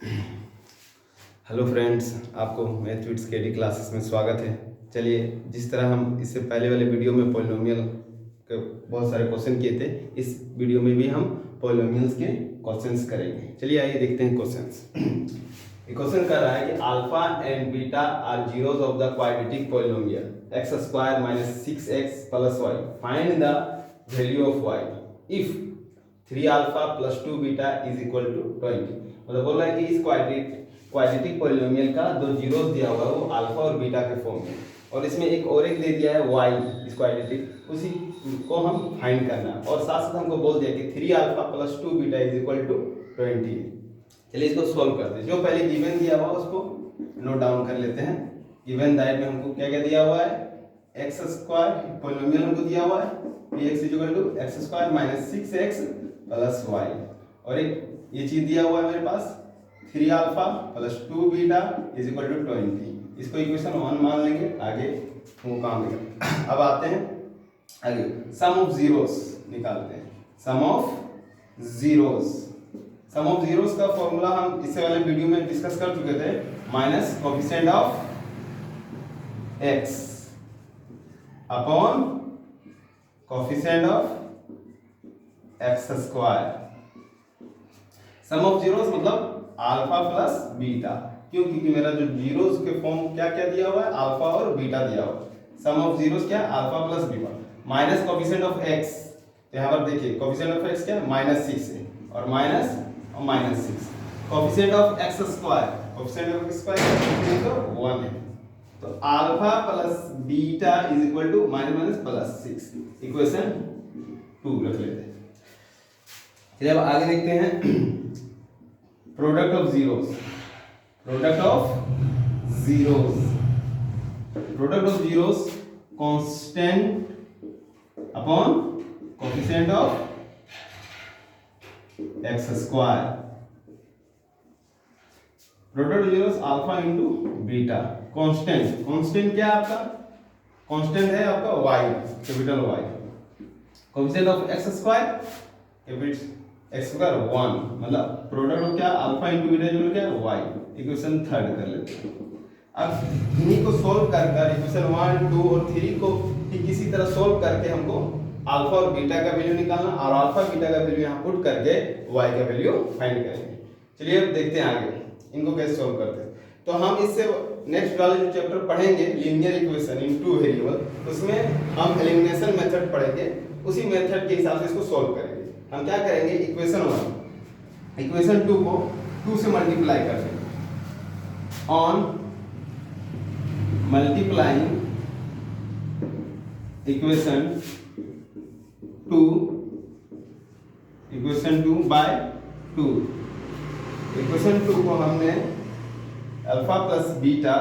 Hello friends, आपको math wits के D classes में स्वागत है। चलिए, जिस तरह हम इससे पहले वाले वीडियो में पॉलिनोमियल के बहुत सारे क्वेश्चन किए थे, इस वीडियो में भी हम पॉलिनोमियल्स के क्वेश्चंस करेंगे। चलिए आइए देखते हैं क्वेश्चंस। ये क्वेश्चन कर रहा है कि alpha and beta are zeros of the quadratic polynomial x square minus 6x plus y. Find the value of y if 3 alpha plus 2 beta is equal to 20। मतलब बोल रहा है कि इस क्वाड्रेटिक पॉलिनोमियल का दो जीरोस दिया हुआ है वो अल्फा और बीटा के फॉर्म में, और इसमें एक और एक दे दिया है वाई, इस क्वाड्रेटिक, उसी को हम फाइंड करना है। और साथ साथ हमको बोल दिया कि 3 alpha plus 2 beta is equal to 20। चलिए इसको सॉल्व करते हैं। जो पहले गिवन दिया हुआ उसको नोट डाउन कर लेते हैं। गिवन दैट में हमको क्या क्या दिया हुआ है, एक्स स्क्वायर पॉलिनोमियल हमको दिया हुआ है px is equal to x square minus 6x plus y, और एक ये चीज दिया हुआ है मेरे पास 3 alpha plus 2 beta is equal to 20। इसको इक्वेशन 1 मान लेंगे, आगे वो काम निकल। अब आते हैं आगे, सम ऑफ जीरोस निकालते हैं। सम ऑफ जीरोस का फॉर्मूला हम इससे वाले वीडियो में डिस्कस कर चुके थे, minus coefficient of x upon coefficient of x square. Sum of zeros मतलब अल्फा प्लस बीटा, क्यों? क्योंकि मेरा जो जीरोस के फॉर्म क्या क्या दिया हुआ है, अल्फा और बीटा दिया हुआ है। सम ऑफ जीरोस क्या, alpha plus beta, minus coefficient of x. तो यहाँ पर देखिए कोएफिशिएंट ऑफ एक्स क्या है, -6 है, और माइनस और -6। Coefficient of x square, coefficient of x square तो 1 है। तो alpha plus beta is equal to minus plus 6, equation 2 रख लेते हैं। चलिए अब आगे देखते हैं। Product of zeros, product of zeros constant upon coefficient of x square. Product of zeros alpha into beta. Constant क्या है आपका, कांस्टेंट है आपका y, capital Y। Coefficient of x square, capital x square 1, मतलब प्रोडक्ट ऑफ क्या, alpha into beta जो क्या है y। इक्वेशन 3 कर लेते हैं। अब इन्हीं को सॉल्व कर इक्वेशन 1, 2 और 3 को ठीक इसी तरह सॉल्व करके हमको अल्फा और बीटा का वैल्यू निकालना, और अल्फा बीटा का वैल्यू यहाँ पुट करके y का वैल्यू फाइंड करेंगे। चलिए अब देखते हैं आगे इनको कैसे सॉल्व करते हैं। तो हम इससे नेक्स्ट वाले जो चैप्टर पढ़ेंगे linear equation in two variable, उसमें हम एलिमिनेशन मेथड पढ़ेंगे, उसी मेथड के हिसाब से इसको सॉल्व करेंगे। हम क्या करेंगे, इक्वेशन 1 इक्वेशन 2 को 2 से मल्टीप्लाई कर देंगे। On multiplying equation 2 by 2, equation 2 को हमने alpha plus beta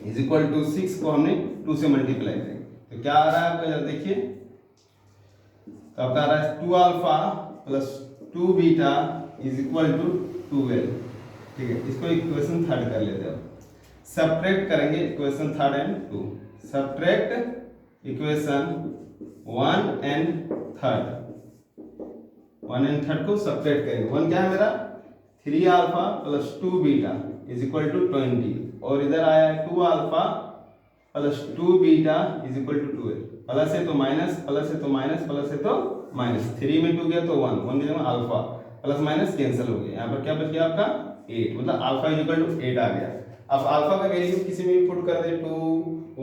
is equal to 6 को हमने 2 से मल्टीप्लाई करेंगे। तो क्या आ रहा है आपका, जरा देखिए। तो आपका आ रहा है 2 alpha plus 2 beta is equal to 12। ठीक है, इसको इक्वेशन 3 कर लेते हैं। सब्ट्रैक्ट करेंगे equation 3 and 2। Subtract equation 1 and 3 को सब्ट्रैक्ट करेंगे। 1 क्या है मेरा, 3 alpha plus 2 beta is equal to 20, और इधर आया है 2 alpha plus 2 beta is equal to 12। Plus है तो माइनस, प्लस है तो माइनस, प्लस है तो माइनस। 3 में 2 गया तो 1, 1 की जगह अल्फा, प्लस माइनस कैंसिल हो गया। यहाँ पर क्या बच गया आपका 8, मतलब अल्फा इज इक्वल टू 8 आ गया। अब अल्फा का वैल्यू किसी में भी पुट कर दे, 2,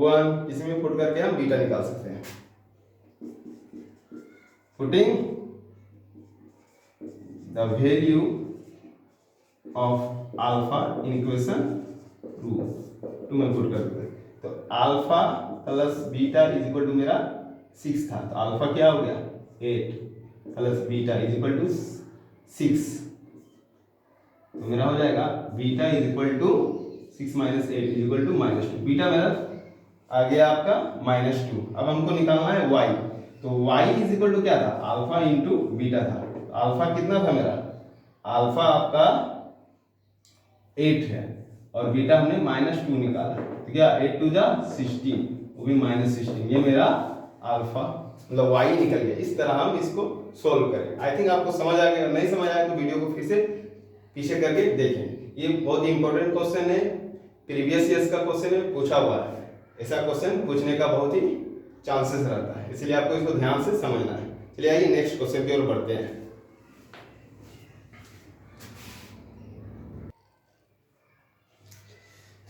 1, किसी में पुट करके हम बीटा निकाल सकते हैं। Putting the value of alpha in equation 2 में पुट कर देते हैं। तो alpha plus beta is equal to मेरा 6 था, तो अल्फा क्या हो गया 8 plus beta is equal to 6। तो मेरा हो जाएगा beta is equal to 6 minus 8 is equal to -2। Beta मेरा आ गया आपका -2। अब हमको निकालना है y। तो y इज इक्वल टू क्या था, अल्फा इंटू बीटा था। तो अल्फा कितना था मेरा, अल्फा आपका 8 है, और बीटा हमने -2 निकाला। तो क्या 8 2 जा 16, वो भी -16। ये मेरा अल्फा मतलब y निकल गया। इस तरह हम इसको सोल्व करें। आई थिंक आपको समझ आ गया, नहीं समझ आया तो वीडियो को फिर से पीछे करके देखें। ये बहुत ही इंपॉर्टेंट क्वेश्चन है, प्रीवियस ईयर्स का क्वेश्चन है, पूछा हुआ है। ऐसा क्वेश्चन पूछने का बहुत ही चांसेस रहता है, इसलिए आपको इसको ध्यान से समझना है। चलिए आइए नेक्स्ट क्वेश्चन की ओर बढ़ते हैं।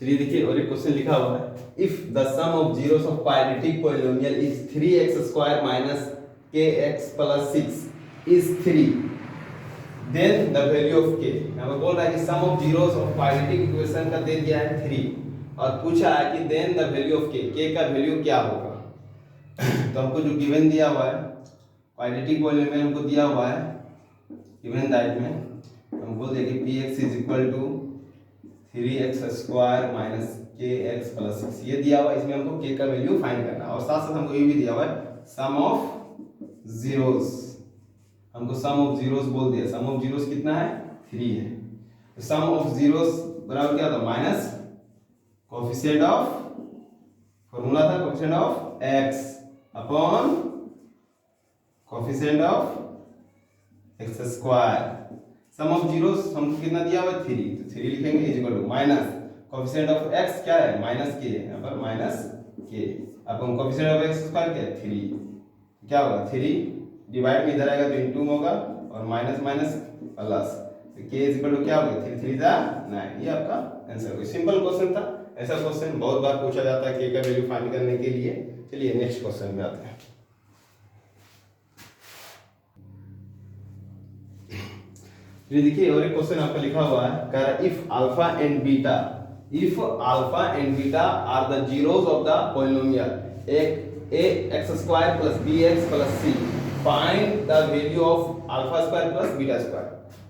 चलिए देखिए, और एक क्वेश्चन लिखा हुआ है, if the sum of zeros of quadratic polynomial is 3x² minus kx plus 6 is 3, then the value of k। यहाँ पर बोल रहा है कि sum of zeros of quadratic equation का दे दिया है 3 और पूछा है कि then the value of k का वैल्यू क्या होगा। तो हमको जो गिवन दिया हुआ है क्वाड्रेटिक पॉलिनोमियल हमको दिया हुआ है गिवन दैट में हम बोल देंगे px is equal to 3x² minus kx plus 6 ये दिया हुआ है। इसमें हमको k का वैल्यू फाइंड करना है और साथ साथ हमको ये भी दिया हुआ है सम ऑफ जीरोस। हमको सम ऑफ जीरोस बोल दिया, सम ऑफ जीरोस कितना है 3 है। तो सम ऑफ जीरोस बराबर क्या था माइनस कोएफिशिएंट ऑफ, फॉर्मूला था coefficient of x upon coefficient of x²। Sum of zeros हमको कितना दिया हुआ है 3, तो 3 लिखेंगे is equal to minus coefficient of x क्या है माइनस k, यहाँ पर minus k upon coefficient of x² क्या है 3, क्या होगा 3 डिवाइड में इधर आएगा तो इनटू होगा और माइनस माइनस प्लस, तो k इज इक्वल टू क्या होगा 3 3 जा 9। ये आपका आंसर होगा। सिंपल क्वेश्चन था, ऐसा क्वेश्चन बहुत बार पूछा जाता है k का वैल्यू फाइंड करने के लिए। चलिए नेक्स्ट क्वेश्चन में आते हैं। ये देखिए, और एक क्वेश्चन आपका लिखा हुआ है, कह रहा है if alpha and beta are the zeros of the polynomial ax² plus bx plus c, find the value of α² plus β²।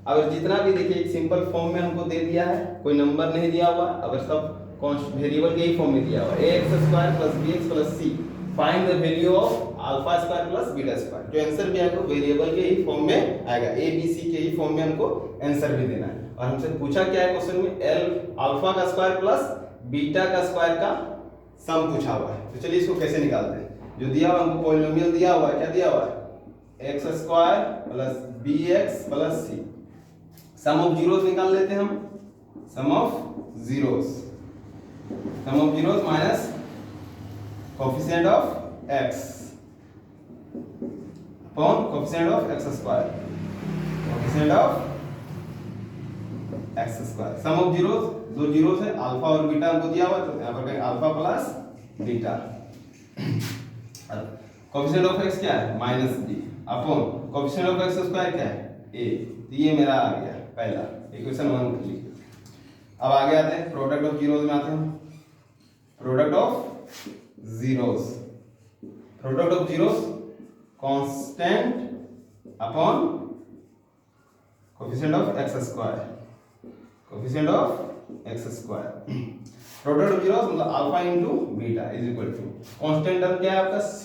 अगर जितना भी देखिए एक सिंपल फॉर्म में हमको दे दिया है, कोई नंबर नहीं दिया हुआ, अगर सब वेरिएबल के ही फॉर्म में दिया हुआ ax² plus bx plus c, find the value of α² plus β²। जो आंसर भी आएगा वेरिएबल के ही फॉर्म में आएगा, a b c के ही फॉर्म में हमको आंसर भी देना है। और हमसे पूछा क्या है क्वेश्चन में, α² प्लस β² का सम पूछा हुआ है। तो चलिए इसको कैसे निकालते हैं। जो दिया हुआ हमको पॉलिनोमियल दिया हुआ है, क्या दिया हुआ है x² plus bx plus c। Sum of zeros निकाल लेते हैं हम, sum of zeros minus coefficient of x upon coefficient of x², coefficient of x²। Sum of zeros, दो जीरोस है अल्फा और बीटा हमको दिया हुआ है, तो यहाँ पर कहेंगे alpha plus beta. Coefficient of x क्या है minus b upon coefficient of x² क्या है a। तो ये मेरा आ गया पहला इक्वेशन 1 क्लिक। अब आगे आते हैं प्रोडक्ट ऑफ जीरोस में आते हैं। Product of zeros constant upon coefficient of x², coefficient of x²। Product of zeros मतलब alpha into beta is equal to constant term क्या है आपका c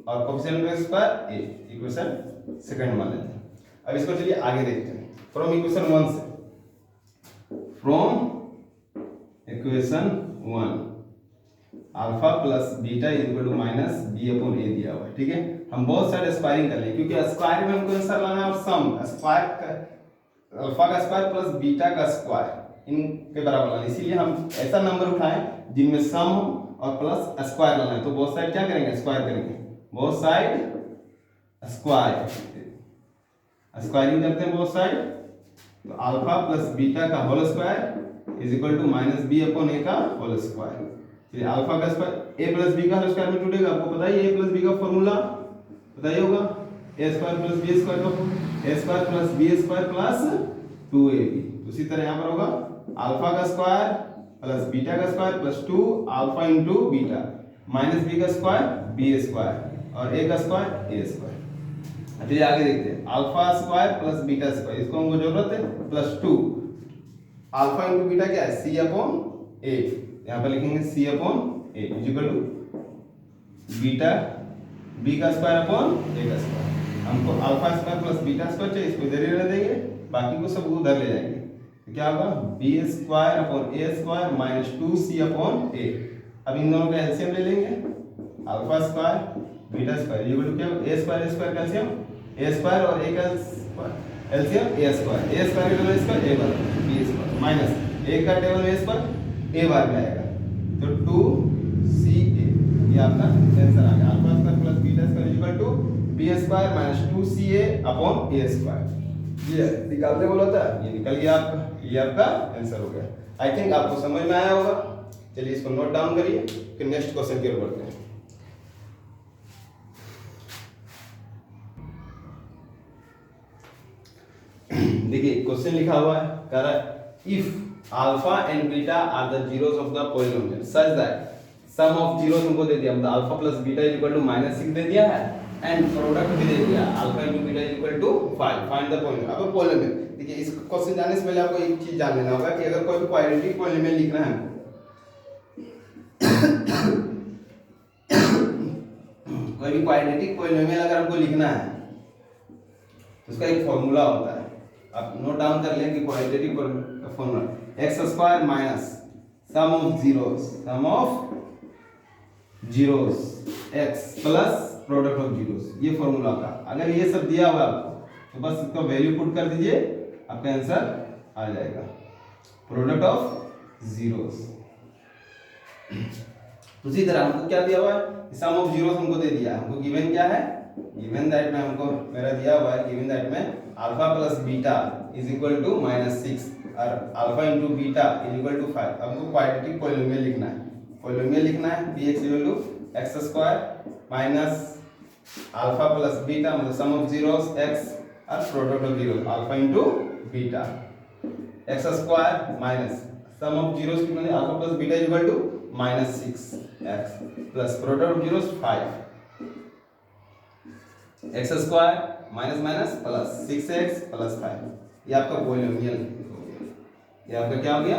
और coefficient of x² a। Equation second मान लेते हैं। अब इसको चलिए आगे देखते हैं। फ्रॉम इक्वेशन 1 से, from equation 1 alpha plus beta is equal to minus b upon a दिया हुआ है। ठीक है, हम बहुत सारे स्क्वायरिंग कर लेंगे क्योंकि स्क्वायर में हमको आंसर लाना है और सम स्क्वायर का अल्फा का स्क्वायर प्लस बीटा का स्क्वायर इनके बराबर लाना, इसीलिए हम ऐसा नंबर उठाएं जिनमें सम हो और प्लस स्क्वायर लाना है। तो बहुत साइड क्या करेंगे स्क्वायर करेंगे, बहुत साइड स्क्वायरिंग करते हैं बहुत साइड। तो अल्फा प्लस बीटा का whole square is equal to minus b upon a का होल स्क्वायर। चलिए अल्फा का स्क्वायर a प्लस b का होल स्क्वायर में टूटेगा, आपको पता ही a प्लस b का फॉर्मूला बताइए होगा, a² प्लस b² का a² plus b² plus 2ab। उसी तरह यहाँ पर होगा अल्फा का स्क्वायर प्लस बीटा का square plus 2 alpha into beta minus b का स्क्वायर b² और a का स्क्वायर a²। चलिए आगे देखते हैं alpha square plus beta square, इसको हमको जरूरत है प्लस 2 अल्फा इंटू बीटा क्या है c अपॉन a। यहाँ पर लिखेंगे c upon a is equal to beta b का स्क्वायर अपॉन a का स्क्वायर। हमको alpha square plus beta square चाहिए, इसको इधर ही रहने देंगे, बाकी को सब उधर ले जाएंगे। तो क्या होगा b² upon a² minus 2c upon a। अब इन दोनों का एलसीएम ले लेंगे, alpha square beta square equal to क्या a² कैल्शियम a² और a का स्क्वायर एलसीएम ए स्क्वायर की टेबल इस पर A bar B square minus A का टेबल इस पर ए बार में आएगा तो 2ca ये आपका आंसर आ गया। Alpha square plus beta square equal to B square minus 2ca upon A square. ये निकालने बोला था, ये निकल गया आपका, ये आपका आंसर हो गया। आई थिंक आपको समझ में आया होगा। चलिए इसको नोट डाउन करिए, फिर नेक्स्ट क्वेश्चन की ओर बढ़ते हैं। देखिए क्वेश्चन लिखा हुआ है, कह रहा है if alpha and beta are the zeros of the polynomial such that sum of zeros हमको दे दिया, मतलब alpha plus beta is equal to -6 दे दिया है एंड प्रोडक्ट भी दे दिया alpha into beta is equal to 5। Find the polynomial. अब पॉलिनोमियल देखिए, इस क्वेश्चन जाने से पहले आपको एक चीज जान लेना होगा कि अगर कोई भी क्वाड्रेटिक पॉलिनोमियल लिखना है कोई भी क्वाड्रेटिक पॉलिनोमियल अगर हमको लिखना है तो उसका एक फॉर्मूला होता है, आप नोट डाउन कर लें कि क्वाड्रेटिक का formula x square minus sum of zeros x plus product of zeros, ये फॉर्मूला का। अगर ये सब दिया हुआ आपको तो बस इसका वैल्यू पुट कर दीजिए, आपका आंसर आ जाएगा प्रोडक्ट ऑफ जीरोस। उसी तरह हमको क्या दिया हुआ है, सम ऑफ जीरोस हमको दे दिया, हमको गिवन क्या है, गिवन दैट में हमको मेरा दिया हुआ है, गिवन दैट में alpha plus beta is equal to -6 और alpha into beta is equal to 5। हमको क्वाड्रेटिक पॉलिनोमियल लिखना है, पॉलिनोमियल लिखना है bx equal to x square minus alpha plus beta मतलब सम ऑफ जीरोस x और product of zeros alpha into beta X square minus sum of zeros की मतलब alpha plus beta is equal to -6x plus product of zeros 5 X square minus minus plus 6x plus 5। ये आपका polynomial हो गया, ये आपका क्या हो गया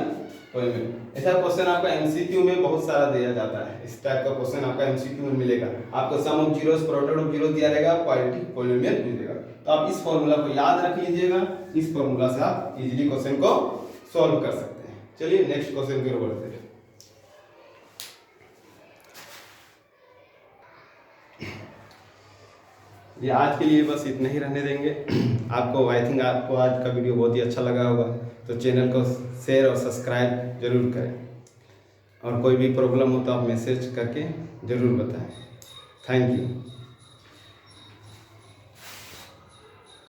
पॉलिनोमियल। ऐसा क्वेश्चन आपका एमसीक्यू में बहुत सारा दिया जाता है, इस टाइप का क्वेश्चन आपका एमसीक्यू में मिलेगा। आपको sum of zeros product of zeros दिया रहेगा, क्वाड्रेटिक पॉलिनोमियल मिलेगा। तो आप इस फॉर्मूला को याद रख लीजिएगा, इस फॉर्मूला से आप इजीली क्वेश्चन को सॉल्व कर सकते हैं। चलिए नेक्स्ट क्वेश्चन की ओर बढ़ते हैं। ये आज के लिए बस इतना ही रहने देंगे। आपको आई थिंक आपको आज का वीडियो बहुत ही अच्छा लगा होगा, तो चैनल को शेयर और सब्सक्राइब जरूर करें और कोई भी प्रॉब्लम हो तो आप मैसेज करके ज़रूर बताएं। Thank you.